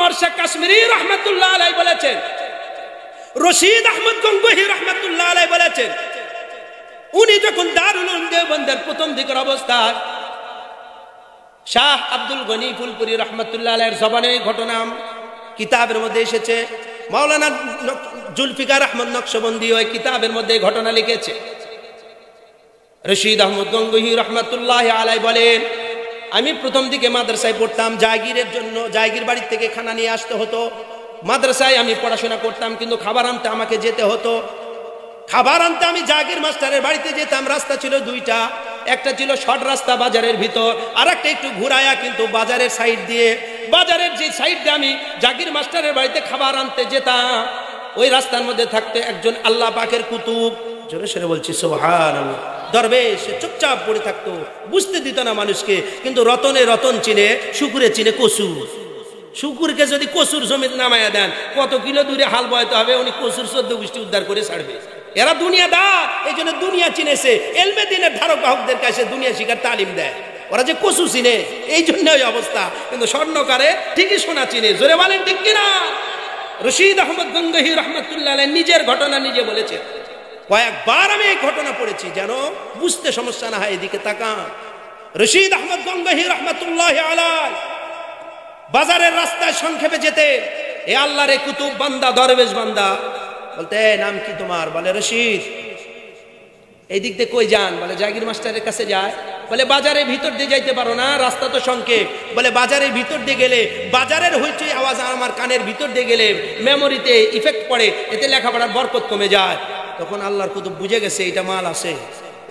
আনোয়ার শেখ কাশ্মীরি রহমাতুল্লাহ আলাইহি বলেছেন, রশিদ আহমদ গঙ্গোহী রহমাতুল্লাহ আলাইহি বলেছেন, উনি যখন দারুল উলুম দেওবন্দের প্রথম দিকের অবস্থায় শাহ আব্দুল গনি ফুলপুরি রহমাতুল্লাহ আলাইহির জবানে এই ঘটনা কিতাবের মধ্যে এসেছে। মাওলানা জুলফিকার আহমদ নকশবন্দি ওই কিতাবের মধ্যে ঘটনা লিখেছে। রশিদ আহমদ গঙ্গোহী রহমাতুল্লাহ আলাইহি বলেন, আমি প্রথম দিকে মাদ্রাসায় পড়তাম, জায়গিরের জন্য জায়গির বাড়ি থেকে খানা নিয়ে আসতে হতো। মাদ্রাসায় আমি পড়াশোনা করতাম, কিন্তু খাবার আনতে আমাকে যেতে হতো। খাবার আনতে আমি জাগির মাস্টারের বাড়িতে যেতাম। রাস্তা ছিল দুইটা, একটা ছিল শর্ট রাস্তা বাজারের ভিতর, আর একটা একটু ঘুরায়া কিন্তু বাজারের সাইড দিয়ে। বাজারের যে সাইড দিয়ে আমি জাগির মাস্টারের বাড়িতে খাবার আনতে যেতাম, ওই রাস্তার মধ্যে থাকতে একজন আল্লাহ পাকের কুতুব, জোরে সরে বলছি সুবহানাল্লাহ, দরবেশ চুপচাপ পড়ে থাকতো, বুঝতে দিত না মানুষকে। কিন্তু রতনে রতন চিনে, শুকুরে চিনে কসু। শুকুরকে যদি কসুর জমিতে নামায়া দেন, কত কিলো দূরে হাল বয়তে হবে, উনি কসুর 14 গোষ্ঠী উদ্ধার করে ছাড়বে। এরা দুনিয়াদার, এই জন্য দুনিয়া চিনেছে, এলমে দিনের ধারক বাহকদের কাছে দুনিয়া শিকার তালিম দেয়। ওরা যে কসু চিনে, এই জন্য ওই অবস্থা। কিন্তু স্বর্ণকারে ঠিকই সোনা চিনে, জোরে বলেন ঠিক কিনা? রশিদ আহমদ গঙ্গোহী রহমাতুল্লাহ আলাইহি নিজের ঘটনা নিজে বলেছে। কয়েকবার আমি এই ঘটনা পড়েছি, যেন বুঝতে সমস্যা না হয়। এদিকে তাকান, রশিদ আহমদ গঙ্গোহী রহমাতুল্লাহ আলাইহি বাজারের রাস্তায় সংক্ষেপে যেতে, এ আল্লাহর এই কুতুব বান্দা, দরবেশ বান্দা বলতে, নাম কি তোমার? বলে রশিদ। এই দিক দিয়ে কই যান? বলে জাগির মাস্টারের কাছে যায়। বলে বাজারের ভিতর দিয়ে যাইতে পারো না, রাস্তা তো সংক্ষেপ। বলে বাজারের ভিতর দিয়ে গেলে বাজারের হইচই আওয়াজ আমার কানের ভিতর দিয়ে গেলে মেমোরিতে ইফেক্ট পড়ে, এতে লেখাপড়ার বরকত কমে যায়। তখন আল্লাহর কুতুব বুঝে গেছে এটা মাল আছে,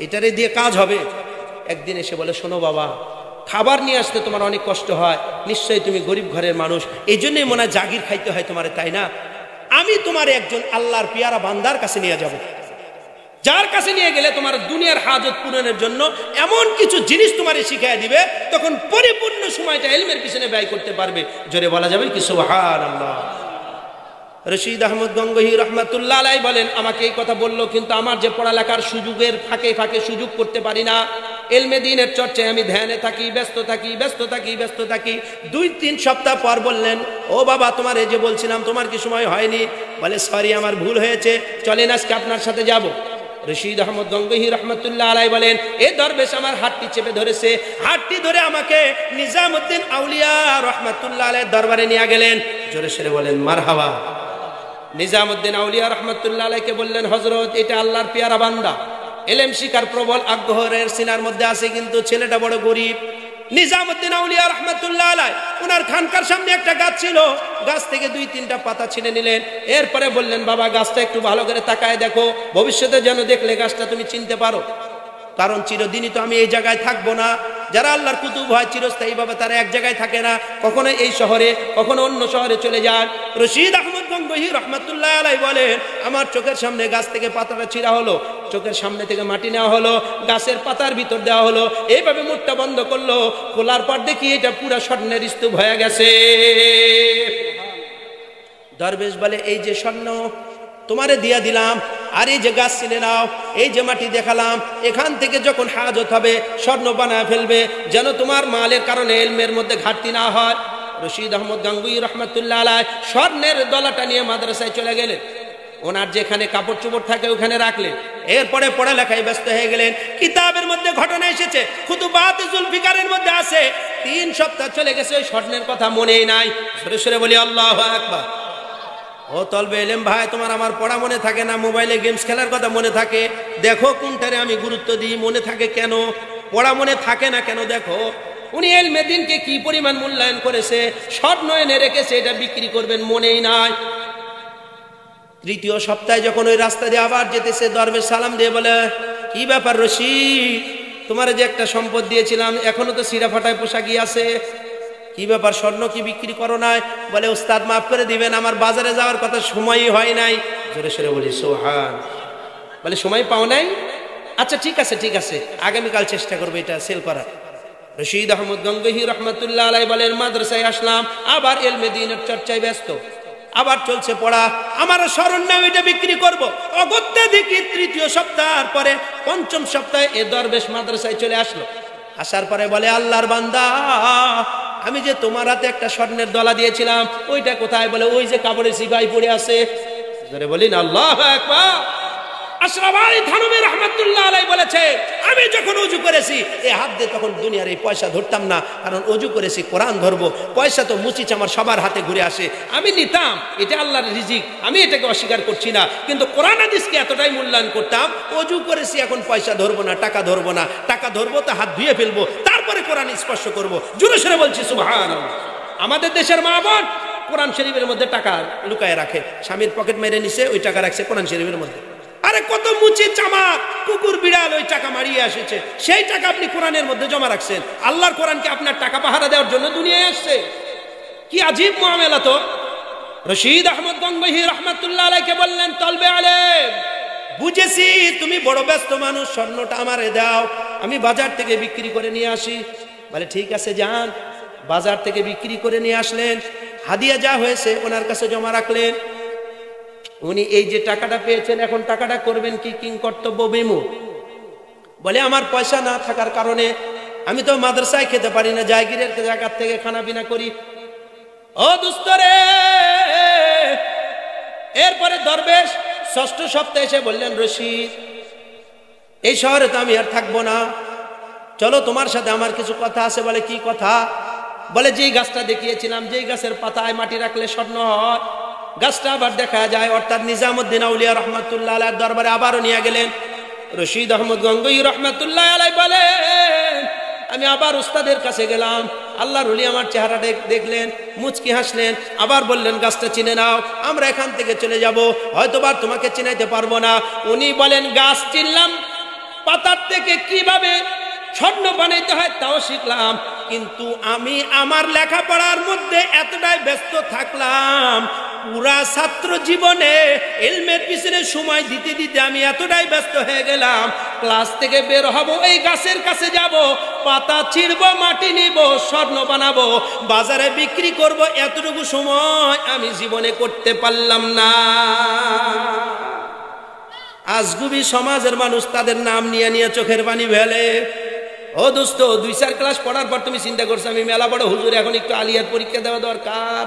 এটারে দিয়ে কাজ হবে। একদিন এসে বলে, শোনো বাবা, খাবার নিয়ে আসতে তোমার অনেক কষ্ট হয়, নিশ্চয়ই তুমি গরিব ঘরের মানুষ, এই জন্যই মনে হয় জাগির খাইতে হয় তোমার, তাই না? আমি তোমার একজন আল্লাহর পিয়ারা বান্দার কাছে নিয়ে যাব, যার কাছে নিয়ে গেলে তোমার দুনিয়ার হাজত পূরণের জন্য এমন কিছু জিনিস তোমারে শিখিয়ে দিবে, তখন পরিপূর্ণ সময়টা ইলমের পিছনে ব্যয় করতে পারবে। জোরে বলা যাবে কি সুবহানাল্লাহ? রশিদ আহমদ গঙ্গোহী রহমাতুল্লাহ আলাইহি বলেন, আমাকে এই কথা বললো, কিন্তু আমার যে পড়ালেখার সুযোগের ফাঁকে ফাঁকে সুযোগ করতে পারি না। ইলমে দ্বীনের চর্চায় আমি ধ্যানে থাকি, ব্যস্ত থাকি। 2-3 সপ্তাহ পর বললেন, ও বাবা, তোমার এই যে বলছিলাম, তোমার কি সময় হয়নি? বলে, সরি, আমার ভুল হয়েছে, চলেন আজকে আপনার সাথে যাব। রশিদ আহমদ গঙ্গোহী রহমাতুল্লাহ আলাইহি বলেন, এই দরবেশ আমার হাতটি চেপে ধরেছে, হাতটি ধরে আমাকে নিজামউদ্দিন আউলিয়া রহমাতুল্লাহ আলাইহির দরবারে নিয়ে গেলেন। জোরে সরে বলেন মারহাবা। নিজামউদ্দিন আউলিয়া রহমাতুল্লাহ আলাইহিকে বললেন, হযরত, এটা আল্লাহর পেয়ারা বান্দা, ইলম শিখার প্রবল আগ্রহের সিনার মধ্যে আছে, কিন্তু ছেলেটা বড় গরিব। নিজামউদ্দিন আউলিয়া রহমাতুল্লাহ আলাইহি ওনার খানকার সামনে একটা গাছ ছিল, গাছ থেকে 2-3টা পাতা ছিঁড়ে নিলেন। এরপরে বললেন, বাবা, গাছটা একটু ভালো করে তাকায় দেখো, ভবিষ্যতে যেন দেখলে গাছটা তুমি চিনতে পারো, কারণ চিরদিনই তো আমি এই জায়গায় থাকবো না। যারা আল্লাহর কুতুব হয় চিরস্থায়ীভাবে তারা এক জায়গায় থাকে না, কখনো এই শহরে, কখনো অন্য শহরে চলে যান। রশিদ আহমদ গঙ্গোহী রহমাতুল্লাহ আলাইহি বলেন, আমার চোখের সামনে গাছ থেকে পাতাটা ছিঁড়া হলো, চোখের সামনে থেকে মাটি নেওয়া হলো, গাছের পাতার ভিতর দেওয়া হলো, এইভাবে মুখটা বন্ধ করলো, খোলার পর দেখি এটা পুরা স্বর্ণের স্তূপ হয়ে গেছে। দরবেশ বলে, এই যে স্বর্ণ তোমারে দিয়া দিলাম, আর এই যে গাছ চিনে নাও, এই যে মাটি দেখালাম, এখান থেকে যখন হাজত হবে স্বর্ণ বানায় ফেলবে, যেন তোমার মালের কারণে ইলমের মধ্যে ঘাটতি না হয়। রশিদ আহমদ গঙ্গোহী রহমাতুল্লাহ আলাইহি স্বর্ণের দলাটা নিয়ে মাদ্রাসায় চলে গেলেন, ওনার যেখানে কাপড় চোপড় থাকে ওখানে রাখলেন। এরপরে পড়ালেখায় ব্যস্ত হয়ে গেলেন। কিতাবের মধ্যে ঘটনা এসেছে, খুতুবাত জুলফিকারের মধ্যে আছে, 3 সপ্তাহ চলে গেছে, ওই স্বর্ণের কথা মনেই নাই। সরে সরে বলি আল্লাহু আকবার। ও তলবে ইলম ভাই, তোমার আমার পড়া মনে থাকে না, মোবাইলে গেমস খেলার কথা মনে থাকে, দেখো কোনটারে আমি গুরুত্ব দিই, মনে থাকে কেন, পড়া মনে থাকে না কেন। দেখো উনি ইলমে দ্বীনকে কি পরিমাণ মূল্যায়ন করেছে, স্বর্ণ এনে রেখেছে, এটা বিক্রি করবেন মনেই নাই। 3য় সপ্তাহে যখন ওই রাস্তা দিয়ে আবার যেতেছে, দরবেশ সালাম দিয়ে বলে, কি ব্যাপার রশিদ, তোমার যে একটা সম্পদ দিয়েছিলাম এখনো তো সিরা ফাটায় পোশাকই আছে, কি ব্যাপার, স্বর্ণ কি বিক্রি করো নাই? বলে, উস্তাদ মাফ করে দিবেন, আমার বাজারে যাওয়ার কথা সময়ই হয় নাই। জোরে সরে বলি সুবহান। বলে, সময় পাও নাই? আচ্ছা ঠিক আছে, আগামীকাল চেষ্টা করবো এটা সেল করার। রশিদ আহমদ গঙ্গোহী রহমাতুল্লাহ আলাইহি বলেন, মাদ্রাসায় আসলাম, আবার ইলমে দ্বীনের চর্চায় ব্যস্ত, আবার চলছে পড়া, আমার স্মরণ নাও এটা বিক্রি করব। অগত্যা দেখি 3য় সপ্তাহের পরে 5ম সপ্তাহে এ দরবেশ মাদ্রাসায় চলে আসলো। আসার পরে বলে, আল্লাহর বান্দা, আমি যে তোমার হাতে একটা স্বর্ণের দলা দিয়েছিলাম ওইটা কোথায়? বলে ওই যে কাপড়ের সিপাই পড়ে আছে। বলিন আল্লাহু আকবার। আশরাফ আলী থানভী রাহমাতুল্লাহ আলাইহি বলেছে, আমি যখন ওযু করেছি এই হাত দিয়ে তখন দুনিয়ার এই পয়সা ধরতাম না, কারণ ওযু করেছি কোরআন ধরবো। পয়সা তো মুচি চামার সবার হাতে ঘুরে আসে, আমি নিতাম, এটা আল্লাহর রিজিক, আমি এটাকে অস্বীকার করছি না, কিন্তু কোরআন হাদিসকে এতটাই মূল্যায়ন করতাম। ওযু করেছি এখন পয়সা ধরবো না, টাকা ধরবো না, টাকা ধরবো তো হাত ধুয়ে ফেলবো, তারপরে কোরআন স্পর্শ করবো। জোরে সোরে বলছি সুবহানাল্লাহ। আমাদের দেশের মা বোন কোরআন শরীফের মধ্যে টাকা লুকায় রাখে, স্বামীর পকেট মেরে নিছে, ওই টাকা রাখছে কোরআন শরীফের মধ্যে। আরে কত মুচি চামা কুকুর বিড়াল ওই টাকা মারিয়ে এসেছে, সেই টাকা আপনি কোরআনের মধ্যে জমা রাখছেন। আল্লাহর কোরআনকে আপনার টাকা পাহারা দেওয়ার জন্য দুনিয়ায় আসছে। কি আজীব মুআমেলা তো। রশিদ আহমদ গঙ্গোহী রাহমাতুল্লাহ আলাইহি বললেন, তলবে আলেম, বুঝেছি তুমি বড় ব্যস্ত মানুষ, স্বর্ণটা আমারে দাও, আমি বাজার থেকে বিক্রি করে নিয়ে আসি। বলে ঠিক আছে যান। বাজার থেকে বিক্রি করে নিয়ে আসলেন, হাদিয়া যা হয়েছে ওনার কাছে জমা রাখলেন। উনি এই যে টাকাটা পেয়েছেন, এখন টাকাটা করবেন কি কিং কর্তব্য বিমুখ। বলে আমার পয়সা না থাকার কারণে আমি তো মাদ্রাসায় খেতে পারি না, জায়গিরের জায়গা থেকে খানা পিনা করি। ও দুস্তরে। এরপরে দরবেশ ষষ্ঠ সপ্তাহে এসে বললেন, রশিদ, এই শহরে তো আমি আর থাকবো না, চলো তোমার সাথে আমার কিছু কথা আছে। বলে কি কথা? বলে যেই গাছটা দেখিয়েছিলাম, যেই গাছের পাতায় মাটি রাখলে স্বর্ণ হয়, গাছটা আবার দেখা যায়। অর্থাৎ নিজামুদ্দিন আউলিয়া রহমাতুল্লাহ আলাইহির দরবারে আবারও নিয়ে গেলেন। রশিদ আহমদ গঙ্গোহী রহমাতুল্লাহ আলাইহি বলেন, আমি আবার উস্তাদের কাছে গেলাম, আল্লাহর ওলি আমার চেহারা দেখলেন, মুচকি হাসলেন, আবার বললেন গাছটা চিনে নাও, আমরা এখান থেকে চলে যাব, হয়তোবার তোমাকে চিনাইতে পারবো না। উনি বলেন গাছ চিনলাম, পাতার থেকে কিভাবে স্বর্ণ বানাইতে হয় তাও শিখলাম, কিন্তু আমি আমার লেখাপড়ার মধ্যে এতটাই ব্যস্ত থাকলাম, পুরা ছাত্র জীবনে ইলমের পিছনে সময় দিতে দিতে আমি এতটাই ব্যস্ত হয়ে গেলাম, ক্লাস থেকে বের হব, এই গাছের কাছে যাব, পাতা ছিঁড়ব, মাটি নিব, স্বর্ণ বানাবো, বাজারে বিক্রি করব, এতটুকু সময় আমি জীবনে করতে পারলাম না। আজগুবি সমাজের মানুষ তাদের নাম নিয়ে নিয়ে চোখের পানি ফেলে। ও দোস্ত, 2-4 ক্লাস পড়ার পর তুমি চিন্তা করছো আমি মেলা বড় হুজুর, এখন একটু আলিয়ার পরীক্ষা দেওয়া দরকার,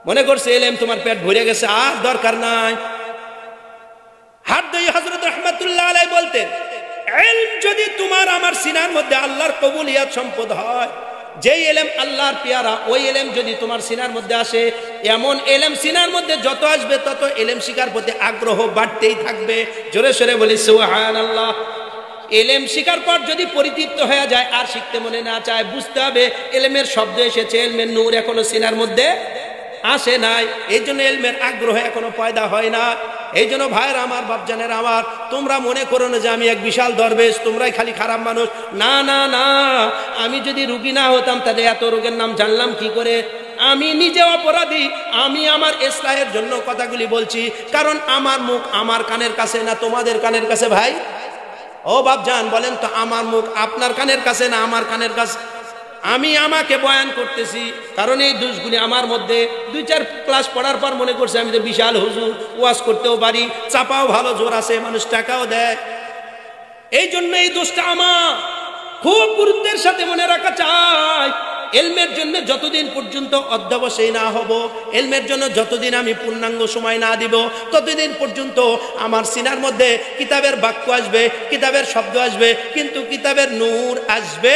মনে করছে এলেম তোমার পেট ভরে গেছে, আর দরকার নাই। হাদদাই হযরত রাহমাতুল্লাহ আলাইহি বলতেন, ইলম যদি তোমার আমার সিনার মধ্যে আল্লাহর কবুলিয়াত সম্পদ হয়, যেই এলেম আল্লাহর পেয়ারা, ওই এলেম যদি তোমার সিনার মধ্যে আসে, এমন এলেম সিনার মধ্যে যত আসবে তত এলেম শিকার প্রতি আগ্রহ বাড়তেই থাকবে। জোরে সোরে বলি সুবহানাল্লাহ। এলেম শিকার পর যদি পরিতৃপ্ত হয়ে যায়, আর শিখতে মনে না চায়, বুঝতে হবে এলেমের শব্দ এসেছে, এলমের নূর এখনো সিনার মধ্যে আসে নাই, এই জন্য এলমের আগ্রহ এখনো পয়দা হয় না। এই জন্য ভাইয়ের আমার, বাপজানের আমার, তোমরা মনে করো না যে আমি এক বিশাল দরবেশ, তোমরাই খালি খারাপ মানুষ। না না না, আমি যদি রুগী না হতাম তাহলে এত রোগের নাম জানলাম কি করে? আমি নিজে অপরাধী, আমি আমার ইসলাহের জন্য কথাগুলি বলছি, কারণ আমার মুখ আমার কানের কাছে না তোমাদের কানের কাছে। ভাই ও বাপজান বলেন তো, আমার মুখ আপনার কানের কাছে না আমার কানের কাছে? আমি আমাকে বয়ান করতেছি, কারণ এই দোষগুলি আমার মধ্যে। 2-4 ক্লাস পড়ার পর মনে করছে আমি তো বিশাল হুজুর, ওয়াজ করতেও পারি, চাপাও ভালো জোর আছে, মানুষ টাকাও দেয়। এই জন্য এই দোষটা আমার খুব গুরুত্বের সাথে মনে রাখা চাই। এলমের জন্য যতদিন পর্যন্ত অধ্যবসায়ী না হব, এলমের জন্য যতদিন আমি পূর্ণাঙ্গ সময় না দিব, ততদিন পর্যন্ত আমার সিনার মধ্যে কিতাবের বাক্য আসবে, কিতাবের শব্দ আসবে, কিন্তু কিতাবের নূর আসবে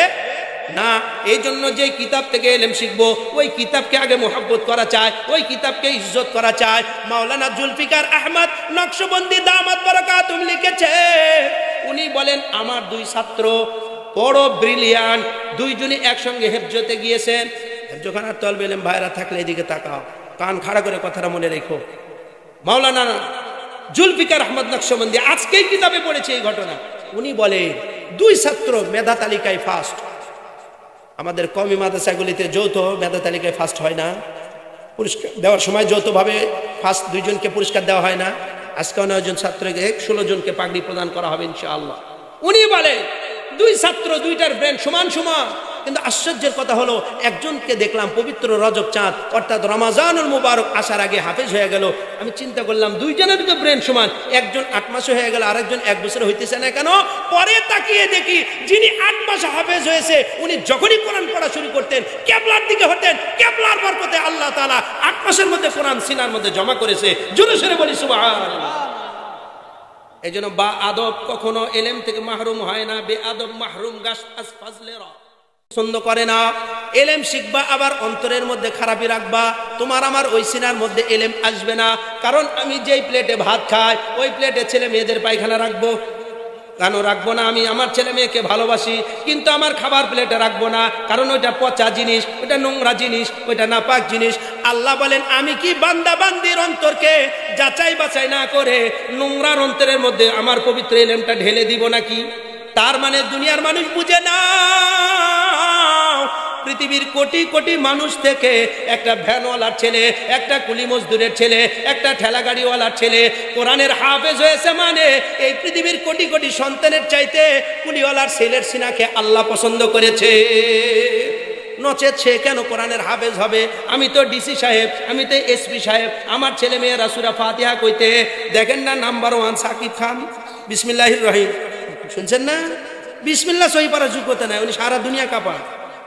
না। এই জন্য যে কিতাব থেকে এলেম শিখবো, ওই কিতাবকে আগে মোহাব্বত করা চায়, ওই কিতাবকে ইজ্জত করা চায়। মাওলানা জুলফিকার আহমদ নকশবন্দি দামাত বারাকাতুহু লিখেছে, উনি বলেন আমার 2 ছাত্র বড় ব্রিলিয়ান্ট, 2 জনই একসঙ্গে হেফজতে গিয়েছেন। হেফজখানার তলবে এলেম ভাইরা থাকলে এদিকে তাকাও, কান খাড়া করে কথাটা মনে রেখো। মাওলানা জুলফিকার আহমদ নকশবন্দি আজকেই কিতাবে পড়েছে এই ঘটনা। উনি বলে 2 ছাত্র মেধা তালিকায় ফার্স্ট। আমাদের কওমি মাদ্রাসাগুলিতে যৌথ মেধা তালিকায় ফার্স্ট হয় না, পুরস্কার দেওয়ার সময় যৌথভাবে ফার্স্ট 2 জনকে পুরস্কার দেওয়া হয় না। আজকে 9 জন ছাত্রকে 16 জনকে পাগড়ি প্রদান করা হবে ইনশাআল্লাহ। উনি বলে 2 ছাত্র, 2টার ব্রেন সমান সমান, কিন্তু আশ্চর্যের কথা হলো একজনকে দেখলাম পবিত্র রজব চাঁদ অর্থাৎ রমাজানুল মুবারক আসার আগে হাফেজ হয়ে গেল। আমি চিন্তা করলাম দুইজনের তো ব্রেন সমান, একজন 8 মাসে হয়ে গেল, আরেকজন 1 বছর হইতেছে না কেন? পরে তাকিয়ে দেখি যিনি 8 মাসে হাফেজ হয়েছে উনি যখনই কোরআন পড়া শুরু করতেন কিবলার দিকে হতেন, কিবলার বরকতে আল্লাহ তাআলা 8 মাসের মধ্যে কোরআন সিনার মধ্যে জমা করেছে। জোরে সোরে বলি সুবহানাল্লাহ। এই জন্য বা আদব কখনো এলেম থেকে মাহরুম হয় না, বে আদব মাহরুম গাছ ফাজলেরা পছন্দ করে না। এলেম শিখবা আবার অন্তরের মধ্যে খারাপই রাখবা, তোমার আমার ওই সিনার মধ্যে এলেম আসবে না। কারণ আমি যেই প্লেটে ভাত খাই ওই প্লেটে ছেলে মেয়েদের পায়খানা রাখবো কেন? রাখবো না। আমি আমার ছেলে মেয়েকে ভালোবাসি, কিন্তু আমার খাবার প্লেটে রাখবো না, কারণ ওইটা পচা জিনিস, ওইটা নোংরা জিনিস, ওইটা নাপাক জিনিস। আল্লাহ বলেন আমি কি বান্দা বান্দির অন্তরকে যাচাই বাছাই না করে নোংরার অন্তরের মধ্যে আমার পবিত্র এলেমটা ঢেলে দিব নাকি? তার মানে দুনিয়ার মানুষ বুঝে না পৃথিবীর কোটি কোটি মানুষ থেকে একটা ভ্যানওয়ালার ছেলে, একটা কুলি মজদুরের ছেলে, একটা ঠেলা গাড়িওয়ালার ছেলে কোরআনের হাফেজ হয়েছে মানে এই পৃথিবীর কোটি কোটি সন্তানের চাইতে কুলিওয়ালার ছেলের সিনাকে আল্লাহ পছন্দ করেছে। নচেত সে কেন কোরআনের হাফেজ হবে? আমি তো ডিসি সাহেব, আমি তো এসপি সাহেব, আমার ছেলে মেয়েরা সূরা ফাতিহা কইতে দেখেন না নাম্বার 1 সাকিব খান বিসমিল্লাহির রহিম, শুনছেন না? বিসমিল্লাহ সহি পারা যোগ্যতা নাই, উনি সারা দুনিয়া কাঁপা।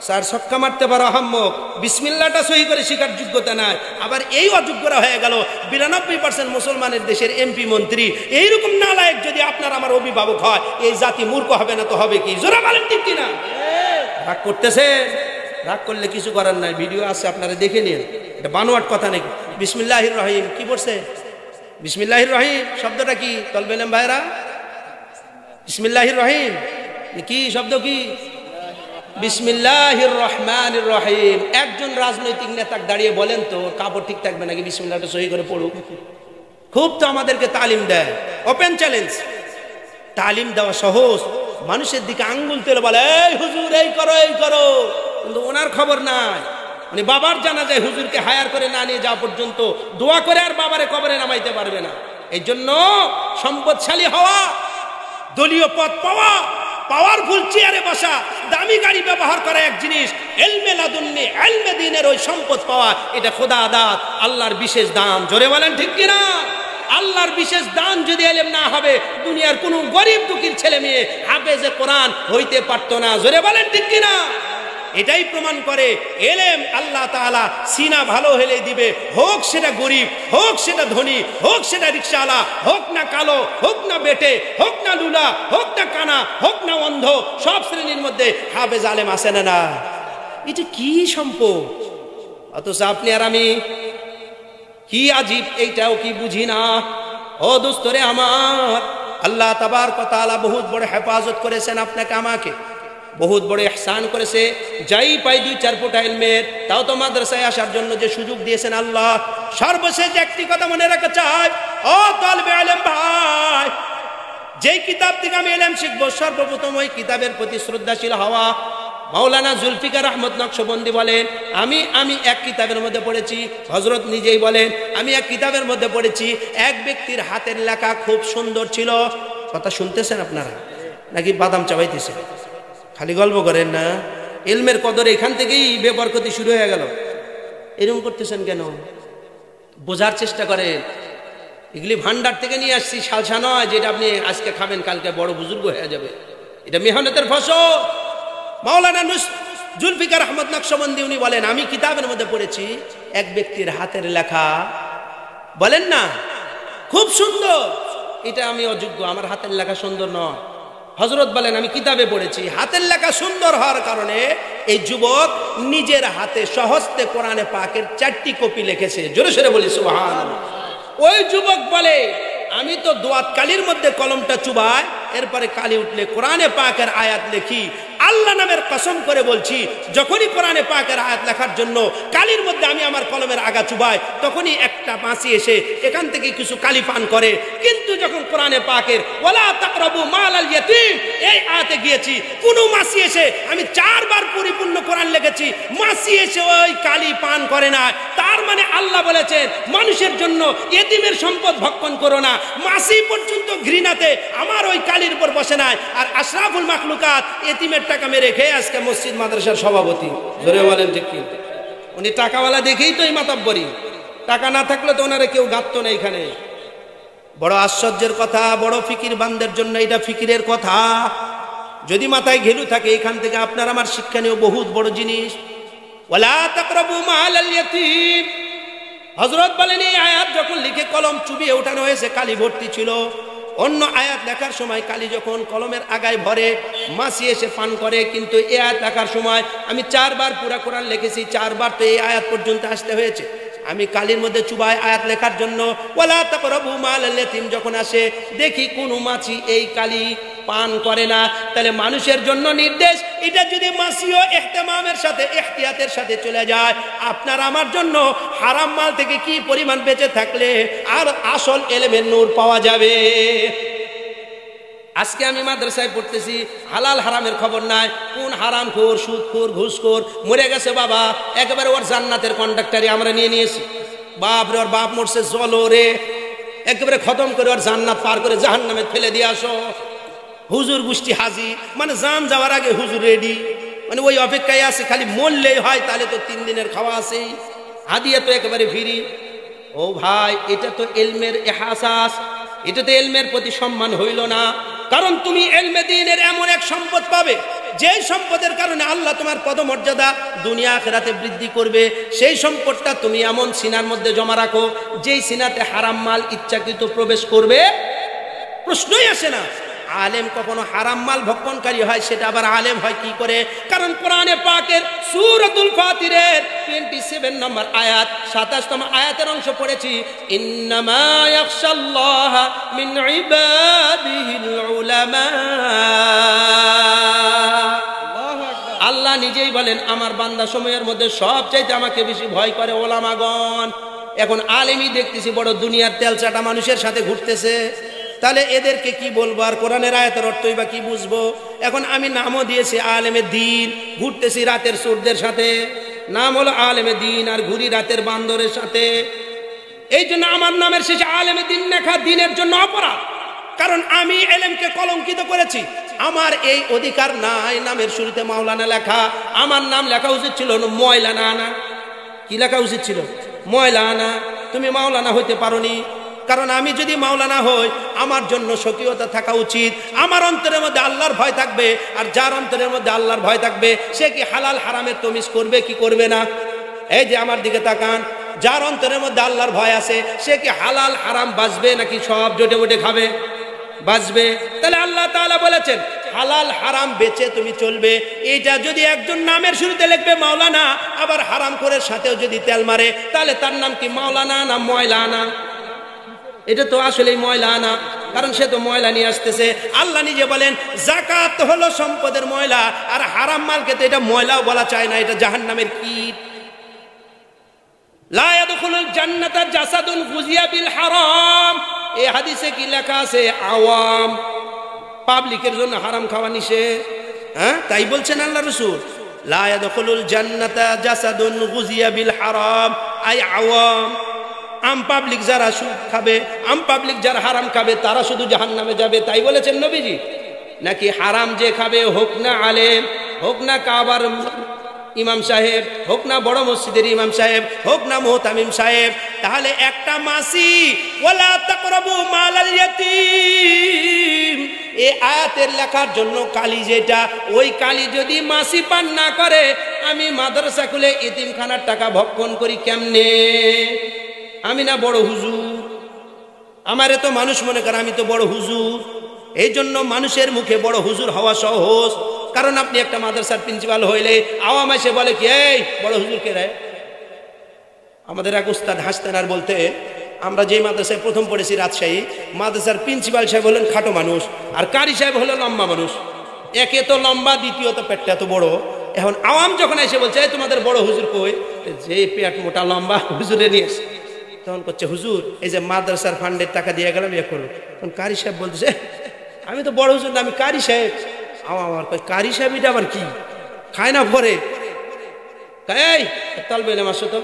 স্যার ছক্কা মারতে পারো আহাম্মক, বিসমিল্লাহটা সহি করে শিকার যোগ্যতা নাই। আবার এই অযোগ্যরা হয়ে গেল 92% মুসলমানের দেশের এমপি মন্ত্রী। এইরকম নালায়েক যদি আপনার আমার অভিভাবক হয় এই জাতি মূর্খ হবে না তো হবে কি? জোরে বলেন ঠিক কিনা? রাগ করতেছে? রাগ করলে কিছু করার নাই, ভিডিও আছে আপনারা দেখে নিন, এটা বানোয়াট কথা নাকি। বিসমিল্লাহির রহিম কি বলছে? বিসমিল্লাহির রহিম শব্দটা কি তলবেলেম ভাইরা? বিসমিল্লাহির রহিম কি শব্দ? কি বিসমিল্লাহির রহমানির রহিম। একজন রাজনৈতিক নেতা দাঁড়িয়ে বলেন তো কাপড় ঠিক থাকবে নাকি? বিসমিল্লাহটা সহি করে পড়ুক। খুব তো আমাদেরকে তালিম দেয়, ওপেন চ্যালেঞ্জ। তালিম দেওয়া সহজ, মানুষের দিকে আঙ্গুল তুলে বলে এই হুজুর এই করো এই করো, কিন্তু ওনার খবর নাই। মানে বাবার জানা যায় হুজুরকে হায়ার করে না নিয়ে যাওয়া পর্যন্ত দোয়া করে আর বাবারে কবরে নামাইতে পারবে না। এই জন্য সম্পদশালী হওয়া, দলীয় পদ পাওয়া, পাওয়ারফুল চেয়ারে বসা, দামি গাড়ি ব্যবহার করা এক জিনিস, ইলমে লাদুন্নি ইলমে দ্বীনের ওই সম্পদ পাওয়া এটা খোদা আদাত, আল্লাহর বিশেষ দান। জোরে বলেন ঠিক কিনা? আল্লাহর বিশেষ দান যদি এলেম না হবে দুনিয়ার কোনো গরিব দুঃখীর ছেলে মেয়ে হাফেজে কোরআন হইতে পারতো না। জোরে বলেন ঠিক কিনা? এটাই প্রমাণ করে এলেম আল্লাহ তাআলা সিনা ভালো হলে দিবে, হোক সেটা গরিব, হোক সেটা ধনী, হোক সেটা রিকশাওয়ালা, হোক না কালো, হোক না বেটে, হোক না লুলা, হোক না কানা, হোক না অন্ধ, সব শ্রেণীর মধ্যে হাফেজ আলেম আছে না না? এটা কি সম্পদ! অথচ আপনি আর আমি কি আজীব, এইটাও কি বুঝি না? ও দোস্তরে আমার, আল্লাহ তাবারক ওয়া তাআলা বহুত বড় হেফাজত করেছেন আপনাকে আমাকে, বহুত বড় ইহসান করেছে। যাই পাই 2-4 ফুটা ইলমের, তাও তো মাদ্রাসায় আসার জন্য যে সুযোগ দিয়েছেন আল্লাহ। সর্বশেষ একটি কথা মনে রাখতে চাই, ও তালেবে ইলম ভাই, যেই কিতাব থেকে আমি ইলম শিখবো সর্বপ্রথম ওই কিতাবের প্রতি শ্রদ্ধাশীল হওয়া। মাওলানা জুলফিকার আহমদ নকশবন্দি বলেন আমি এক কিতাবের মধ্যে পড়েছি, হযরত নিজেই বলেন আমি এক কিতাবের মধ্যে পড়েছি, এক ব্যক্তির হাতের লেখা খুব সুন্দর ছিল। কথা শুনতেছেন আপনারা নাকি বাদাম চাবাইতেছেন? খালি গল্প করেন না, ইলমের কদর এখান থেকেই বেবরকতি শুরু হয়ে গেল। এরকম করতেছেন কেন? বোঝার চেষ্টা করেন। এগুলি ভান্ডার থেকে নিয়ে আসছি, সালসা নয় যেটা আপনি আজকে খাবেন কালকে বড় বুজুর্গ হয়ে যাবে। এটা মেহনতের ফসল। মাওলানা জুলফিকার আহমদ নকশবন্দি উনি বলেন আমি কিতাবের মধ্যে পড়েছি এক ব্যক্তির হাতের লেখা, বলেন না খুব সুন্দর, এটা আমি অযোগ্য, আমার হাতের লেখা সুন্দর নয়। হযরত বলেন আমি কিতাবে পড়েছি হাতের লেখা সুন্দর হওয়ার কারণে এই যুবক নিজের হাতে সহস্তে কোরআনে পাকের 4টি কপি লিখেছে। জোরে সোরে বলি সুবহানাল্লাহ। ওই যুবক বলে আমি তো দোয়াত কালির মধ্যে কলমটা চুবাই, এরপরে কালি উঠলে কোরআনে পাকের আয়াত লিখি। আল্লাহ নামের কসম করে বলছি, যখনই কোরআনে পাকের আয়াত লেখার জন্য কালির মধ্যে আমি আমার কলমের আগা চুবাই, তখনই একটা মাছি এসে এখান থেকে কিছু কালি পান করে। কিন্তু যখন কোরআনে পাকের ওয়ালা তাকরাবু মালাল ইয়াতীম এই আয়াতে গিয়েছি, কোনো মাছি এসে, আমি 4 বার পরিপূর্ণ কোরআন লিখেছি, মাছি এসে ওই কালি পান করে না। তার মানে আল্লাহ বলেছেন মানুষের জন্য এতিমের সম্পদ ভক্ষণ করো না। মাসি পর্যন্ত ঘৃণাতে আমার ওই কালির উপর বসে নাই, আর আশরাফুল মাখলুকাত এতিমের টাকা মেরে খেয়ে আজকে মসজিদ মাদ্রাসার সভাপতি। ধরে বলেন ঠিক কি? উনি টাকাওয়ালা দেখেই তো এই মাতাব্বরি, টাকা না থাকলে তো ওনারে কেউ গাঁথতো না এখানে। বড় আশ্চর্যের কথা, বড় ফিকির বান্দের জন্য এটা ফিকিরের কথা। যদি মাথায় ঘেলু থাকে, এখান থেকে আপনার আমার শিক্ষণীয় বহুত বড় জিনিস। ওয়ালা তাকরাবু মালাল ইয়াতীম, হযরত বলেন এই আয়াত যখন লিখে কলম চুবিয়ে ওঠানো হয়েছে, কালি ভর্তি ছিল। অন্য আয়াত লেখার সময় কালি যখন কলমের আগায় ভরে মাছি এসে পান করে, কিন্তু এই আয়াত লেখার সময় আমি 4 বার পুরা কোরআন লিখেছি, 4 বার তো এই আয়াত পর্যন্ত আসতে হয়েছে। আমি কালির মধ্যে চুবাই আয়াত লেখার জন্য। ওয়ালা তাকরাবু মালাল ইয়াতীম যখন আসে, দেখি কোন মাছি এই কালি পান করে না। তাহলে মানুষের জন্য নির্দেশ, এটা যদি মাসিও ইহতিমামের সাথে ইহতিয়াতের সাথে চলে যায়, আপনার আমার জন্য হারাম মাল থেকে কি পরিমাণ বেঁচে থাকলে আর আসল ইলমের নূর পাওয়া যাবে। আজকে আমি মাদ্রাসায় পড়তেছি, হালাল হারামের খবর নাই। কোন হারামখোর, সুদখোর, ঘুষখোর মরে গেছে বাবা, একেবারে ওর জান্নাতের কন্ডাক্টারি আমরা নিয়ে নিয়েছি। বাপ রে, ওর বাপ মরছে, চলো রে, একেবারে খতম করে ওর জান্নাত পার করে জাহান্নামে ফেলে দিয়ে আসো। হুজুর গোষ্ঠী হাজি, মানে জান যাওয়ার আগে হুজুর রেডি, মানে ওই অপেক্ষায় আছে, খালি মরলেই হয়, তাহলে তো 3 দিনের খাওয়া আছেই, হাদিয়া তো একেবারে ফ্রি। ও ভাই, এটা তো ইলমের ইহসাস, এটা তো ইলমের প্রতি সম্মান হইল না। কারণ তুমি ইলমে দ্বীনের এমন এক সম্পদ পাবে, যে সম্পদের কারণে আল্লাহ তোমার পদমর্যাদা দুনিয়া আখিরাতে বৃদ্ধি করবে। সেই সম্পদটা তুমি এমন সিনার মধ্যে জমা রাখো, যেই সিনাতে হারাম মাল ইচ্ছাকৃত প্রবেশ করবে প্রশ্নই আসে না। আলেম কখনো হারাম মাল ভক্ষণকারী হয়, সেটা আবার আলেম হয় কি করে? কারণ কোরআনে পাকের সূরাতুল ফাতিরের 27 নম্বর আয়াত, 27তম আয়াতের অংশ পড়েছি, ইন্নামা ইয়াখশাল্লাহা মিন ইবাদিহিল উলামা। আল্লাহ নিজেই বলেন আমার বান্দা সময়ের মধ্যে সবচাইতে আমাকে বেশি ভয় করে ওলামাগণ। এখন আলেমই দেখতেছি বড় দুনিয়ার তেলচাটা মানুষের সাথে ঘুরতেছে, তাহলে এদেরকে কি বলবো? আর কোরআনের আয়াতের অর্থই বা কি বুঝবো? এখন আমি নামও দিয়েছি আলেমে দ্বীন, ঘুরতেছি রাতের চোরদের সাথে, নাম হলো আলেমে দ্বীন, আর ঘুরি রাতের বান্দরের সাথে। এই জন্য আমার নামের শেষে আলেমে দ্বীন লেখা দ্বীনের জন্য অপরাধ, কারণ আমি ইলমকে কলঙ্কিত করেছি। আমার এই অধিকার নাই নামের শুরুতে মাওলানা লেখা। আমার নাম লেখা উচিত ছিল ময়লানা আনা। কি লেখা উচিত ছিল? ময়লানা। তুমি মাওলানা হইতে পারোনি, কারণ আমি যদি মাওলানা হই, আমার জন্য স্বকীয়তা থাকা উচিত। আমার অন্তরের মধ্যে আল্লাহর ভয় থাকবে, আর যার অন্তরের মধ্যে আল্লাহর ভয় থাকবে সে কি হালাল হারামের তমিজ করবে কি করবে না? এই যে আমার দিকে তাকান, যার অন্তরের মধ্যে আল্লাহর ভয় আছে সে কি হালাল হারাম বাঁচবে নাকি সব জোটে মোটে খাবে? বাঁচবে। তাহলে আল্লাহ তাআলা বলেছেন হালাল হারাম বেচে তুমি চলবে। এইটা যদি একজন নামের শুরুতে লিখবে মাওলানা, আবার হারাম করার সাথেও যদি তেল মারে, তাহলে তার নাম কি মাওলানা না ময়লানা? এটা তো আসলেই ময়লানা, কারণ সে তো ময়লা নিয়ে আসতেছে। আল্লাহ নিজে বলেন যাকাত হলো সম্পদের ময়লা, আর হারাম মালকে তো এটা ময়লাও বলা চায় না, এটা জাহান্নামের কীট। লা ইয়াদখুলুল জান্নাতা জাসাদুন গুযিয়া বিল হারাম। এই হাদিসে কি লেখা আছে? আওয়াম পাবলিকের জন্য হারাম খাওয়া নিষেধ। হ্যাঁ, তাই বলছেন আল্লাহ রাসূল, লা ইয়াদখুলুল জান্নাতা জাসাদুন গুযিয়া বিল হারাম, আই আওয়াম। আম পাবলিক যারা সুদ খাবে, আম পাবলিক যারা হারাম খাবে, তারা শুধু জাহান্নামে যাবে, তাই বলেছেন নবীজি? নাকি হারাম যে খাবে, হোক না আলেম, হোক না কাবার ইমাম সাহেব, হোক না বড় মসজিদের ইমাম সাহেব, হোক না মুহতামিম সাহেব, তাহলে একটা মাসি ওয়ালা তাকরাবু মালাল ইয়াতীম, এই আয়াতের লেখার জন্য কালি যেটা, ওই কালি যদি মাসি পান না করে, আমি মাদ্রাসা খুলে ইতিমখানার টাকা ভক্ষণ করি কেমনে? আমি না বড় হুজুর? আমারে তো মানুষ মনে করে আমি তো বড় হুজুর। এই জন্য মানুষের মুখে বড় হুজুর হওয়া সহজ, কারণ আপনি একটা মাদ্রাসার প্রিন্সিপাল হইলে আওয়াম এসে বলে কি এই বড় হুজুর কে রে? আমাদের এক উস্তাদ হাসতেন আর বলতে, আমরা যেই মাদ্রাসায় প্রথম পড়েছি রাজশাহী, মাদ্রাসার প্রিন্সিপাল সাহেব হলেন খাটো মানুষ, আর কারি সাহেব হলো লম্বা মানুষ। একে তো লম্বা, দ্বিতীয়ত পেটটা এত বড়। এখন আওয়াম যখন এসে বলছে এই তোমাদের বড় হুজুর কই, যে পেট মোটা লম্বা হুজুরে নিয়ে এসে, তখন করছে হুজুর এই যে মাদ্রাসার ফান্ডের টাকা দিয়ে গেলাম ইয়ে করবো। তখন কারি সাহেব বলতেছে আমি তো বড় হুজুর না, আমি কারি সাহেব। আমার কারি সাহেব এটা আবার কি? খায় না ভরে? এই তালবে এলাম আসো তো,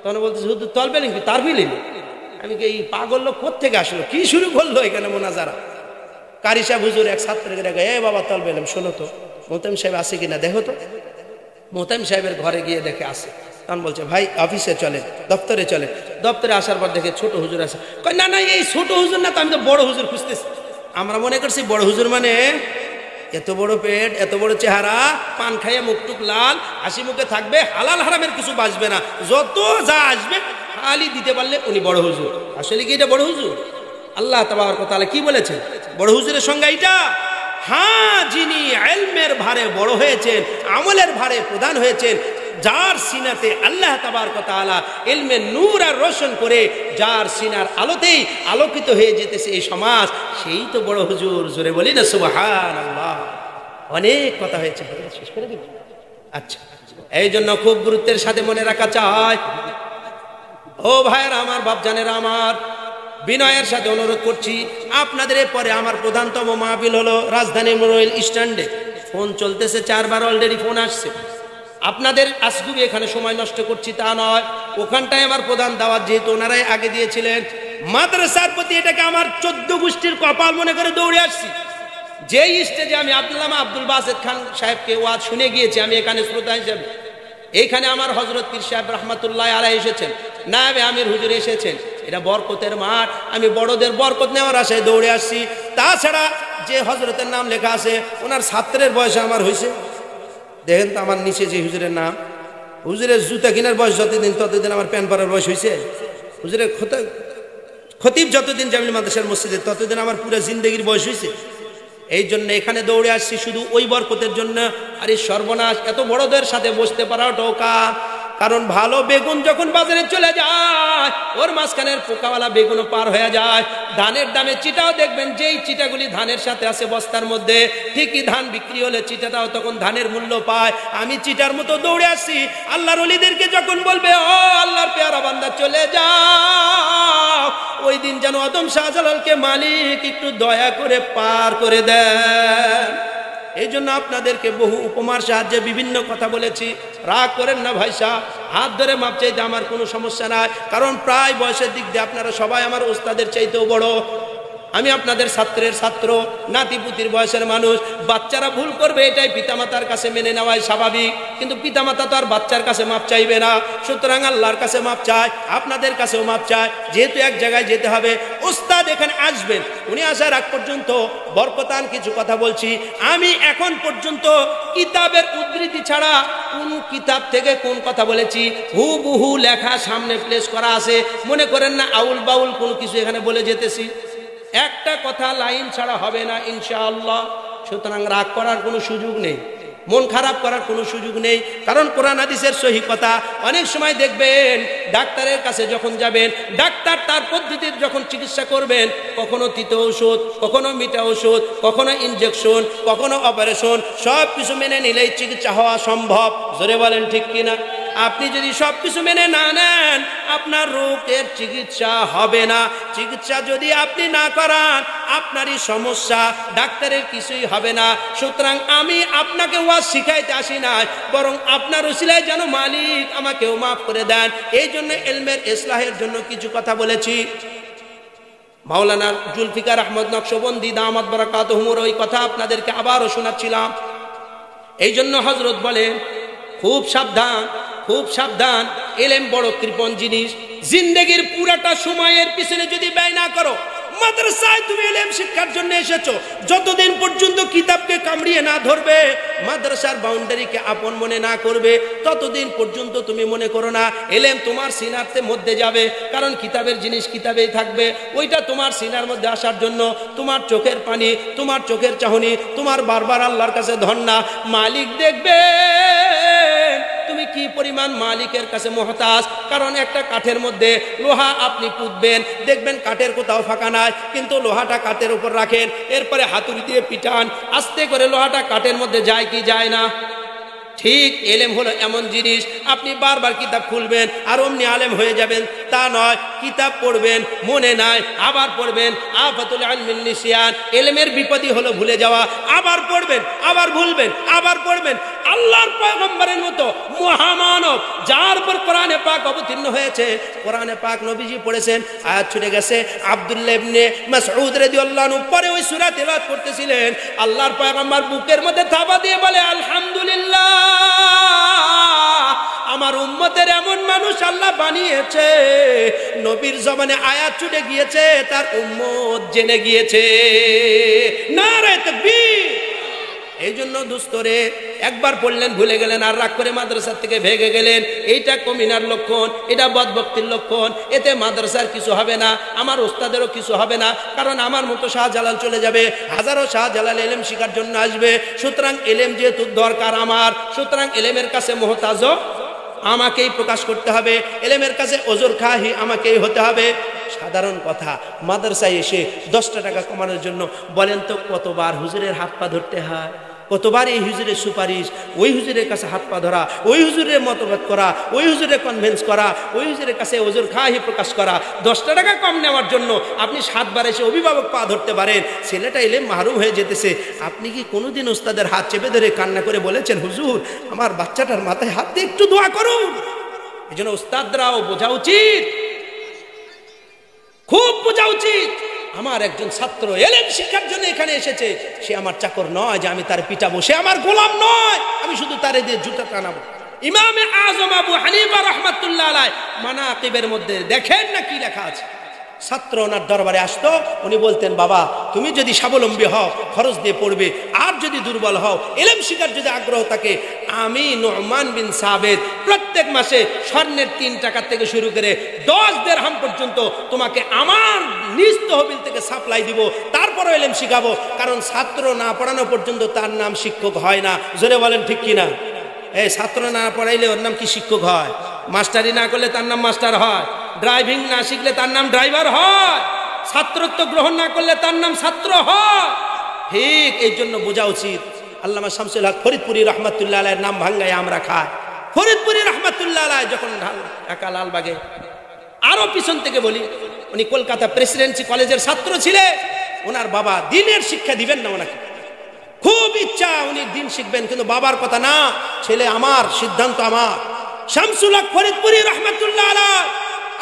তখন বলতেছে হুজুর তলবে নাকি তার বিলেন। আমি কি এই পাগল লোক কোত্থেকে আসলো, কি শুরু করলো এখানে মোনাজারা। কারি সাহেব হুজুর এক ছাত্রকে দেখে, এ বাবা তলবে এলাম, শোনো তো মোহতামিম সাহেব আছে কিনা দেখো তো। মোহতামিম সাহেবের ঘরে গিয়ে দেখে আসে, তখন বলছে ভাই অফিসে চলেন, দপ্তরে চলেন। দপ্তরে আসার পর দেখে ছোট হুজুর আছে। কয় না না এই ছোট হুজুর না তো, আমি তো বড় হুজুর খুঁজতেছি। আমরা মনে করছি বড় হুজুর মানে এত বড় পেট, এত বড় চেহারা, পান খাইয়ে মুখটুক লাল, হাসি মুখে থাকবে, হালাল হারামের কিছু বাঁচবে না, যত যা আসবে খালি দিতে পারলে উনি বড় হুজুর। আসলে কি এটা বড় হুজুর? আল্লাহ তাবারক ওয়া তাআলা কি বলেছেন বড় হুজুরের সংজ্ঞা এটা? হ্যাঁ, যিনি ইলমের ভারে বড় হয়েছেন, আমলের ভারে প্রধান হয়েছেন, যার সিনাতে আল্লাহ তাবারক ওয়া তাআলা ইলমের নূর আর রোশন করে যার সিনার আলোতেই আলোকিত হয়ে যেতেছে এই সমাজ, সেই তো বড় হুজুর। জোরে বলি না সুবহানাল্লাহ। অনেক কথা হয়েছে, শেষ করে দিব। আচ্ছা, এই জন্য খুব গুরুত্বের সাথে মনে রাখা চাই, ও ভাইয়েরা আমার, বাপজানেরা আমার, বিনয়ের সাথে অনুরোধ করছি, আপনাদের পরে আমার প্রধানতম মাহফিল হলো রাজধানী রেল স্ট্যান্ডে। ফোন চলতেছে 4 বার, অলরেডি ফোন আসছে। আপনাদের আসগুবি এখানে সময় নষ্ট করছি তা নয়, ওখানটায় আমার প্রধান দাওয়াত, যেহেতু ওনারাই আগে দিয়েছিলেন। মাদ্রাসার প্রতি এটাকে আমার 14 গোষ্ঠীর কপাল মনে করে দৌড়ে আসছি। যেই স্টেজে আমি আব্দুল্লামা আব্দুল বাসেদ খান সাহেবকে ওয়াজ শুনে গিয়েছি, আমি এখানে শ্রোতা হিসেবে, এইখানে আমার হযরত পীর সাহেব রহমাতুল্লাহ আলাইহি এসেছেন, নায়েবে আমির হুজুর এসেছেন। এটা বরকতের মাঠ, আমি বড়দের বরকত নেওয়ার আশায় দৌড়ে আসছি। তাছাড়া যে হযরতের নাম লেখা আছে, ওনার ছাত্রের বয়স আমার হয়েছে, দেখেন তো আমার নিচে যে হুজুরের নাম, হুজুরের জুতা কেনার বয়স যতদিন, ততদিন আমার প্যান্ট পরার বয়স হয়েছে। হুজুরের খতিব যতদিন জামিল মাদ্রাসার মসজিদে, ততদিন আমার পুরো জিন্দেগির বয়স হয়েছে। এই জন্য এখানে দৌড়ে আসছি শুধু ওই বরকতের জন্য। আর এই সর্বনাশ, এত বড়দের সাথে বসতে পারা টোকা। কারণ ভালো বেগুন যখন বাজারে চলে যায়, ওর মাঝখানের পোকাওয়ালা বেগুনও পার হয়ে যায়। ধানের দামে চিটাও দেখবেন, যেই চিটাগুলি ধানের সাথে আছে বস্তার মধ্যে, ঠিকই ধান বিক্রি হলে চিটাটাও তখন ধানের মূল্য পায়। আমি চিটার মতো দৌড়ে আসছি, আল্লাহর ওলিদেরকে যখন বলবে ও আল্লাহর পেয়ারা বান্দা চলে যাও, ওই দিন যেন আদম শাহজালালকে মালিক একটু দয়া করে পার করে দেন। এই জন্য আপনাদেরকে বহু উপমার সাহায্যে বিভিন্ন কথা বলেছি, রাগ করেন না ভাই সাহেব, হাত ধরে মাপ চাইতে আমার কোনো সমস্যা নাই। কারণ প্রায় বয়সের দিক দিয়ে আপনারা সবাই আমার ওস্তাদের চাইতেও বড়। আমি আপনাদের ছাত্রের ছাত্র, নাতিপুতির বয়সের মানুষ। বাচ্চারা ভুল করবে, এটাই পিতামাতার কাছে মেনে নেওয়াই স্বাভাবিক, কিন্তু পিতামাতা তো আর বাচ্চার কাছে মাপ চাইবে না। সুতরাং আল্লাহর কাছে মাপ চায়, আপনাদের কাছেও মাপ চায়। যেহেতু এক জায়গায় যেতে হবে, ওস্তাদ এখানে আসবেন, উনি আসার আগ পর্যন্ত বরকতান কিছু কথা বলছি। আমি এখন পর্যন্ত কিতাবের উদ্ধৃতি ছাড়া কোন কিতাব থেকে কোন কথা বলেছি হুবহু লেখা সামনে প্লেস করা আছে। মনে করেন না আউল বাউল কোনো কিছু এখানে বলে যেতেছি, একটা কথা লাইন ছাড়া হবে না ইনশাআল্লাহ। সুতরাং রাগ করার কোনো সুযোগ নেই, মন খারাপ করার কোনো সুযোগ নেই, কারণ কোরআন হাদিসের সহি কথা। অনেক সময় দেখবেন ডাক্তারের কাছে যখন যাবেন, ডাক্তার তার পদ্ধতির যখন চিকিৎসা করবেন, কখনো তিতো ওষুধ, কখনো মিঠা ওষুধ, কখনো ইনজেকশন, কখনো অপারেশন, সব কিছু মেনে নিলেই চিকিৎসা হওয়া সম্ভব। জোরে বলেন ঠিক কিনা? আপনি যদি সব কিছু মেনে না নেন, আপনার রোগের চিকিৎসা হবে না। চিকিৎসা যদি আপনি না করান, আপনারই সমস্যা, ডাক্তারের কিছুই হবে না। সুতরাং আমি আপনাকে ওয়াজ শিখাইতে আসি নাই, বরং আপনার ওসিলায় যেন মালিক আমাকেও মাফ করে দেন। এই জন্য ইলমের ইসলাহের জন্য কিছু কথা বলেছি। মাওলানা জুলফিকার আহমদ নকশবন্দি দামাত বারাকাতুহুর ওই কথা আপনাদেরকে আবারও শোনাচ্ছিলাম। এই জন্য হযরত বলেন, খুব সাবধান, খুব সাবধান, ইলম বড় কৃপণ জিনিস। জিন্দেগির পুরাটা সময়ের পিছনে যদি ব্যয় না করো, মাদ্রাসায় তুমি ইলম শিক্ষার জন্য এসেছো, যতদিন পর্যন্ত কিতাবকে কামড়িয়ে না ধরবে, মাদ্রাসার বাউন্ডারিকে আপন মনে না করবে, ততদিন পর্যন্ত তুমি মনে করো না ইলম তোমার সিনার মধ্যে যাবে। কারণ কিতাবের জিনিস কিতাবেই থাকবে, ওইটা তোমার সিনার মধ্যে আসার জন্য তোমার চোখের পানি, তোমার চোখের চাহনি, তোমার বারবার আল্লাহর কাছে ধন্না। মালিক দেখবে তুমি কি পরিমাণ মালিকের কাছে মুহতাজ। কারণ একটা কাঠের মধ্যে লোহা আপনি পুঁতবেন, দেখবেন কাঠের কোথাও ফাঁকা নাই, কিন্তু লোহাটা কাঠের উপর রাখেন, এরপরে হাতুড়ি দিয়ে পিটান, আস্তে করে লোহাটা কাঠের মধ্যে যায় কি যায় না? ঠিক এলেম হলো এমন জিনিস, আপনি বারবার কিতাব খুলবেন আর অমনি আলেম হয়ে যাবেন তা নয়। কিতাব পড়বেন, মনে নাই, আবার পড়বেন। আফাতুল ইলমিন নিসিয়ান, এলেমের বিপদই হলো ভুলে যাওয়া। আবার পড়বেন, আবার ভুলবেন, আবার পড়বেন। আল্লাহর পয়গম্বরের মতো মহামানব, যার উপর কোরআনে পাক অবতীর্ণ হয়েছে, কোরআনে পাক নবীজি পড়েছেন, আয়াত ছুটে গেছে। আব্দুল্লাহ ইবনে মাসউদ রাদিয়াল্লাহু আনহু পরে ওই সূরা তেলাওয়াত করতেছিলেন, আল্লাহর পয়গম্বর বুকের মধ্যে থাবা দিয়ে বলে, আলহামদুলিল্লাহ, আমার উম্মতের এমন মানুষ আল্লাহ বানিয়েছে, নবীর জবানে আয়াত ছুটে গিয়েছে, তার উম্মত জেনে গিয়েছে। নারে তাকবীর। এই জন্য দোস্তরে, একবার পড়লেন ভুলে গেলেন আর রাগ করে মাদ্রাসা থেকে ভেগে গেলেন, এইটা কমিনার লক্ষণ, এটা বদভক্তির লক্ষণ। এতে মাদ্রাসার কিছু হবে না, আমার ওস্তাদেরও কিছু হবে না, কারণ আমার মতো শাহজালাল চলে যাবে, হাজারো শাহজালাল এলেম শিখার জন্য আসবে। সুতরাং এলেম যেহেতু দরকার আমার, সুতরাং এলেমের কাছে মুহতাজ আমাকেই প্রকাশ করতে হবে, এলেমের কাছে ওজর খাহি আমাকেই হতে হবে। সাধারণ কথা, মাদ্রাসায় এসে 10টা টাকা কমানোর জন্য বলেন তো কতবার হুজুরের হাত পা ধরতে হয়, কতবার এই হুজুরের সুপারিশ, ওই হুজুরের কাছে হাত পা ধরা, ওই হুজুরের মতবাদ করা, ওই হুজুরের কনভেন্স করা, ওই হুজুরের কাছে ওজোর খাহি প্রকাশ করা। 10টা টাকা কম নেওয়ার জন্য আপনি 7 বার এসে অভিভাবক পা ধরতে পারেন, ছেলেটা এলে মাহরুম হয়ে যেতেছে। আপনি কি কোনোদিন ওস্তাদের হাত চেপে ধরে কান্না করে বলেছেন, হুজুর আমার বাচ্চাটার মাথায় হাত দিয়ে একটু দোয়া করুন? এই জন্য ওস্তাদরাও বোঝা উচিত, খুব বোঝা উচিত। আমার একজন ছাত্র এলেম শিক্ষার জন্য এখানে এসেছে, সে আমার চাকর নয় যে আমি তার পিটাবো, সে আমার গোলাম নয়, আমি শুধু তারে দিয়ে জুতা টানাবো। ইমামে আজম আবু হানিফা রাহমাতুল্লাহ আলাইহি মানাকিবের মধ্যে দেখেন না কি লেখা আছে। ছাত্র ওনার দরবারে আসতো, উনি বলতেন, বাবা তুমি যদি স্বাবলম্বী হও খরচ দিয়ে পড়বে, আর যদি দুর্বল হও, এলেম শিখার যদি আগ্রহ থাকে, আমি নুমান বিন সাবিত প্রত্যেক মাসে স্বর্ণের 3 টাকা থেকে শুরু করে 10 দিরহাম পর্যন্ত তোমাকে আমার নিজ তহবিল থেকে সাপ্লাই দিব, তারপরে এলেম শিখাবো। কারণ ছাত্র না পড়ানো পর্যন্ত তার নাম শিক্ষক হয় না। জোরে বলেন ঠিক কিনা? এই ছাত্র না পড়াইলে ওর নাম কি শিক্ষক হয়? মাস্টারি না করলে তার নাম মাস্টার হয়, ড্রাইভিং না শিখলে তার নাম ড্রাইভার হয়, ছাত্রত্ব গ্রহণ না করলে তার নাম ছাত্র হয়। ঠিক এই জন্য বোঝা উচিত। আল্লামা শামসুল হক ফরিদপুরি রহমাতুল্লাহ আলাইহির নাম ভাঙ্গায় আমরা খাই। ফরিদপুরি রহমাতুল্লাহ আলাইহি যখন ঢাকা লালবাগে, আরো পিছন থেকে বলি, উনি কলকাতা প্রেসিডেন্সি কলেজের ছাত্র ছিলেন। ওনার বাবা দিনের শিক্ষা দিবেন না ওনাকে, খুব ইচ্ছা উনি দিন শিখবেন, কিন্তু বাবার কথা না, ছেলে আমার, সিদ্ধান্ত আমার। শামসুল হক ফরিদপুরি রহমাতুল্লাহ আলাইহি,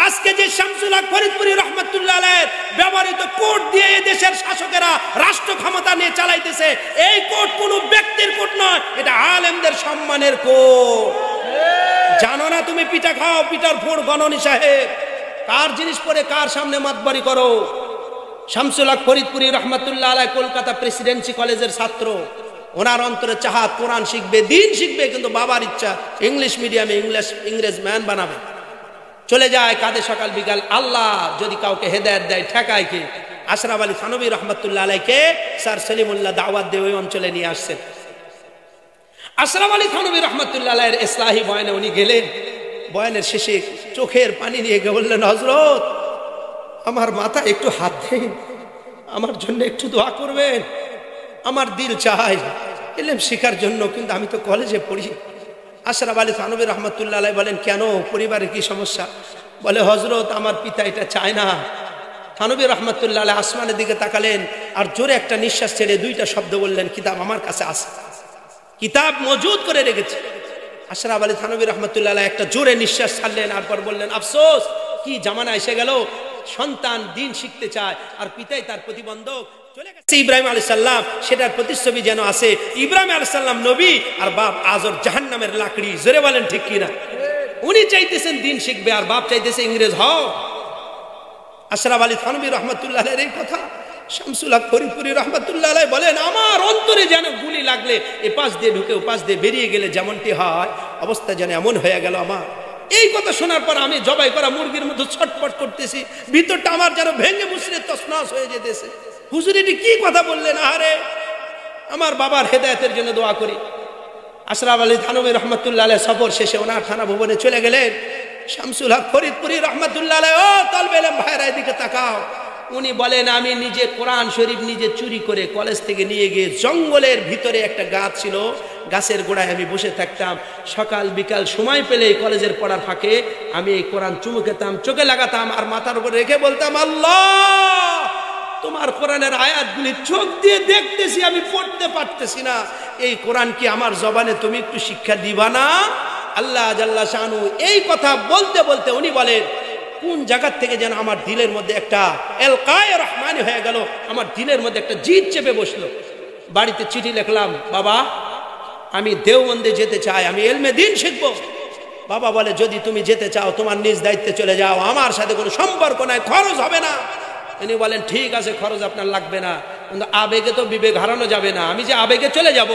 আজকে যে শামসুল হক ফরিদপুরি রহমাতুল্লাহ আলাইহির ব্যবহৃত কোর্ট দিয়ে এই দেশের শাসকেরা রাষ্ট্র ক্ষমতা নিয়ে চালাইতেছে, এই কোর্ট কোনো ব্যক্তির কোর্ট নয়, এটা আলেমদের সম্মানের কোর্ট। জানো না তুমি পিঠা খাও, পিঠার ফোড় গণনী সাহেব, কার জিনিস পরে কার সামনে মাতবারি করো। শামসুল হক ফরিদপুরি রহমাতুল্লাহ আলাইহি কলকাতা প্রেসিডেন্সি কলেজের ছাত্র। ওনার অন্তরে চাহাত কোরআন শিখবে, দিন শিখবে, কিন্তু বাবার ইচ্ছা ইংলিশ মিডিয়ামে ইংরেজ ম্যান বানাবে। চলে যায় কাঁদে সকাল বিকাল। আল্লাহ যদি কাউকে হেদায়েত দেয়, ঠেকায় কি? আশরাফ আলী থানভী রহমাতুল্লাহ আলাইহিকে স্যার সলিমুল্লাহ দাওয়াত দিয়ে ওই অঞ্চলে নিয়ে আসছেন। আশরাফ আলী থানভী রহমাতুল্লাহ আলাইহির ইসলাহি বয়ানে উনি গেলেন, বয়ানের শেষে চোখের পানি নিয়ে বললেন, হযরত আমার মাথায় একটু হাত দেন, আমার জন্য একটু দোয়া করবেন, আমার দিল চায় এলেম শিখার জন্য, কিন্তু আমি তো কলেজে পড়ি। আশরাফ আলী থানভী রহমাতুল্লাহ আলাইহি বলেন, কেন, পরিবারের কি সমস্যা? বলে, হযরত আমার পিতা এটা চায় না। থানভী রহমাতুল্লাহ আলাইহি আসমানের দিকে তাকালেন আর জোরে একটা নিঃশ্বাস ছেড়ে 2টা শব্দ বললেন, কিতাব আমার কাছে আছে, কিতাব মজুদ করে রেখেছে। আশরাফ আলী থানভী রহমাতুল্লাহ আলাইহি একটা জোরে নিঃশ্বাস ছাড়লেন, আর পর বললেন, আফসোস, কি জামানা এসে গেল, সন্তান দিন শিখতে চায় আর পিতাই তার প্রতিবন্ধক। চলে গেছে ইব্রাহিম আলাইহিস সালাম, সেটার প্রতিচ্ছবি যেন আছে। ইব্রাহিম আলাইহিস সালাম নবী, আর বাপ আজর জাহান্নামের লাকড়ি। জোরে বলেন ঠিক কিনা? উনি চাইতেছেন দিন শিখবে, আর বাপ চাইতেছে ইংরেজ হও। আশরাফ আলী থানভী রহমাতুল্লাহ আলাইহির এই কথা শামসুল হক ফরিদপুরি রহমাতুল্লাহ আলাইহি বলেন, আমার অন্তরে যেন গুলি লাগলে এপাশ দিয়ে ঢুকে ওপাশ দিয়ে বেরিয়ে গেলে যেমনটি হয়, অবস্থা যেন এমন হয়ে গেল আমার। এই কথা শোনার পর আমি জবাই করা মুরগির মতো ছটফট করতেছি, ভিতরটা আমার যেন ভেঙে মুছড়ে তছনছ হয়ে যেতেছে। হুজুর এটি কি কথা বললেন? আরে আমার বাবার হেদায়েতের জন্য দোয়া করি। আশরাফ আলী থানভী রহমাতুল্লাহ আলাইহি সফর শেষে ওনার থানা ভবনে চলে গেলেন। শামসুল হক ফরিদপুরি রহমাতুল্লাহ আলাইহি, ও তলবে ইলম ভাইরা এদিকে তাকাও, উনি বলেন আমি নিজে কোরআন শরীফ নিজে চুরি করে কলেজ থেকে নিয়ে গিয়ে জঙ্গলের ভিতরে একটা গাছ ছিল, গাছের গোড়ায় আমি বসে থাকতাম, সকাল বিকাল সময় পেলে কলেজের পড়ার ফাঁকে আমি এই কোরআন চুমু খেতাম, চোখে লাগাতাম আর মাথার উপর রেখে বলতাম, আল্লাহ তোমার কোরআনের আয়াতগুলি চোখ দিয়ে দেখতেছি, আমি পড়তে পারতেছি না, এই কোরআন কি আমার জবানে তুমি একটু শিক্ষা দিবা না? আল্লাহ জাল্লা শানু এই কথা বলতে বলতে উনি বলেন কোন জায়গা থেকে যেন আমার দিলের মধ্যে একটা এলকায়ে রহমানি হয়ে গেল, আমার দিলের মধ্যে একটা জিদ চেপে বসলো। বাড়িতে চিঠি লিখলাম, বাবা আমি দেওবন্দে যেতে চাই, আমি ইলমে দ্বীন শিখবো। বাবা বলে যদি তুমি যেতে চাও তোমার নিজ দায়িত্বে চলে যাও, আমার সাথে কোনো সম্পর্ক নাই, খরচ হবে না। তিনি বলেন ঠিক আছে খরচ আপনার লাগবে না, কিন্তু আবেগে তো বিবেক হারানো যাবে না, আমি যে আবেগে চলে যাব।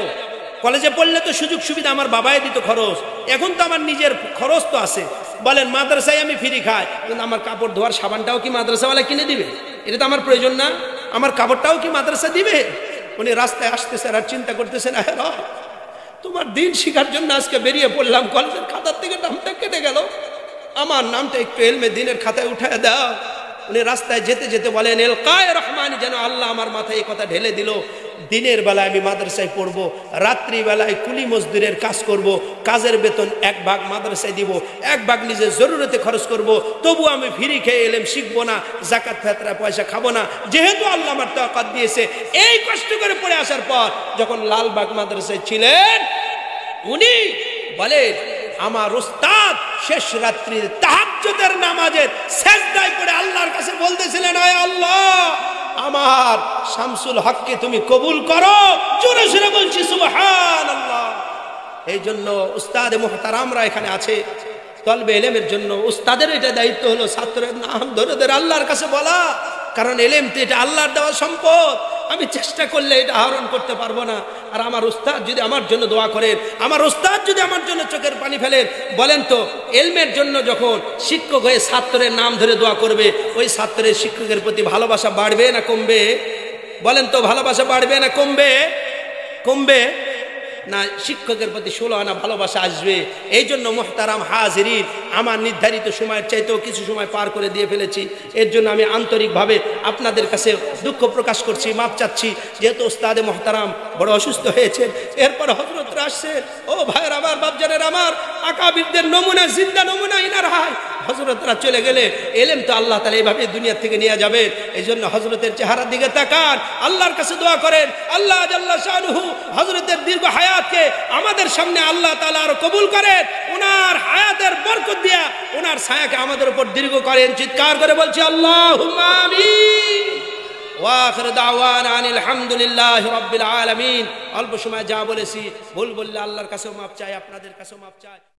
কলেজে পড়লে তো সুযোগ সুবিধা আমার বাবাই দিত খরচ, এখন তো আমার নিজের খরচ তো আছে। বলেন মাদ্রাসায় আমি ফ্রি খাই, কিন্তু আমার কাপড় ধোয়ার সাবানটাও কি মাদ্রাসাওয়ালা কিনে দিবে? এটা তো আমার প্রয়োজন না, আমার কাপড়টাও কি মাদ্রাসা দিবে? উনি রাস্তায় আসতেছেন আর চিন্তা করতেছেন, তোমার দিন শিখার জন্য আজকে বেরিয়ে পড়লাম, কলেজের খাতার থেকে নামটা কেটে গেল, আমার নামটা একটু ইলমে দ্বীনের খাতায় উঠায় দাও। উনি রাস্তায় যেতে যেতে বলেন এলকায়ে রহমানি যেন আল্লাহ আমার মাথায় এই কথা ঢেলে দিল, দিনের বেলায় আমি মাদ্রাসায় পড়বো, রাত্রি বেলায় কুলি মজদুরের কাজ করব, কাজের বেতন 1 ভাগ মাদ্রাসায় দিব, 1 ভাগ নিজের জরুরতে খরচ করব, তবু আমি ফ্রি খেয়ে এলেম শিখবো না, জাকাত ফেতরা পয়সা খাবো না, যেহেতু আল্লাহ আমার তাকাত দিয়েছে। এই কষ্ট করে পড়ে আসার পর যখন লালবাগ মাদ্রাসায় ছিলেন উনি বলেন আমার উস্তাদ শেষ রাত্রির তাহাজ্জুদের নামাজের সিজদায় পড়ে আল্লাহর কাছে বলতেছিলেন, আয় আল্লাহ আমার শামসুল হককে তুমি কবুল করো। জোরে জোরে বলছি সুবহানাল্লাহ। এই জন্য উস্তাদে মুহতারামরা এখানে আছে, তলবে ইলমের জন্য উস্তাদের এটা দায়িত্ব হলো ছাত্রের নাম ধরে ধরে আল্লাহর কাছে বলা, কারণ ইলম তো এটা আল্লাহর দেওয়া সম্পদ, আমি চেষ্টা করলে এটা আহরণ করতে পারবো না। আর আমার উস্তাদ যদি আমার জন্য দোয়া করেন, আমার উস্তাদ যদি আমার জন্য চোখের পানি ফেলেন, বলেন তো ইলমের জন্য যখন শিক্ষক হয়ে ছাত্রের নাম ধরে দোয়া করবে, ওই ছাত্রের শিক্ষকের প্রতি ভালোবাসা বাড়বে না কমবে? বলেন তো ভালোবাসা বাড়বে না কমবে? কমবে না, শিক্ষকের প্রতি 16 আনা ভালোবাসা আসবে। এই জন্য মুহতারাম হাজিরিন, আমার নির্ধারিত সময়ের চাইতেও কিছু সময় পার করে দিয়ে ফেলেছি, এর জন্য আমি আন্তরিকভাবে আপনাদের কাছে দুঃখ প্রকাশ করছি, মাপ চাচ্ছি। যেহেতু উস্তাদে মুহতারাম বড় অসুস্থ হয়েছেন, এরপর হযরতরা আসছেন, ও ভাইয়ের আমার, বাপজানের আমার, আকাবিরদের নমুনা, জিন্দা নমুনা ইনারা হয়। হযরতরা চলে গেলে ইলম তো আল্লাহ তাআলা এইভাবে দুনিয়া থেকে নিয়ে যাবে। এই জন্য হযরতের চেহারার দিকে তাকান, আল্লাহর কাছে দোয়া করেন, আল্লাহ জাল্লা শানুহু হযরতের দীর্ঘ হায়াতকে আমাদের সামনে আল্লাহ তাআলা আরো কবুল করেন, ওনার হায়াতের বরকত দিয়া ওনার ছায়াকে আমাদের উপর দীর্ঘ করেন। চিৎকার করে বলছি আল্লাহুম্মা আমিন। ওয়া আখিরু দাওয়ানা আনিল হামদুলিল্লাহি রাব্বিল আলামিন। অল্প সময় যা বলেছি ভুল বললে আল্লাহর কাছেও মাপ চাই, আপনাদের কাছেও মাপ চাই।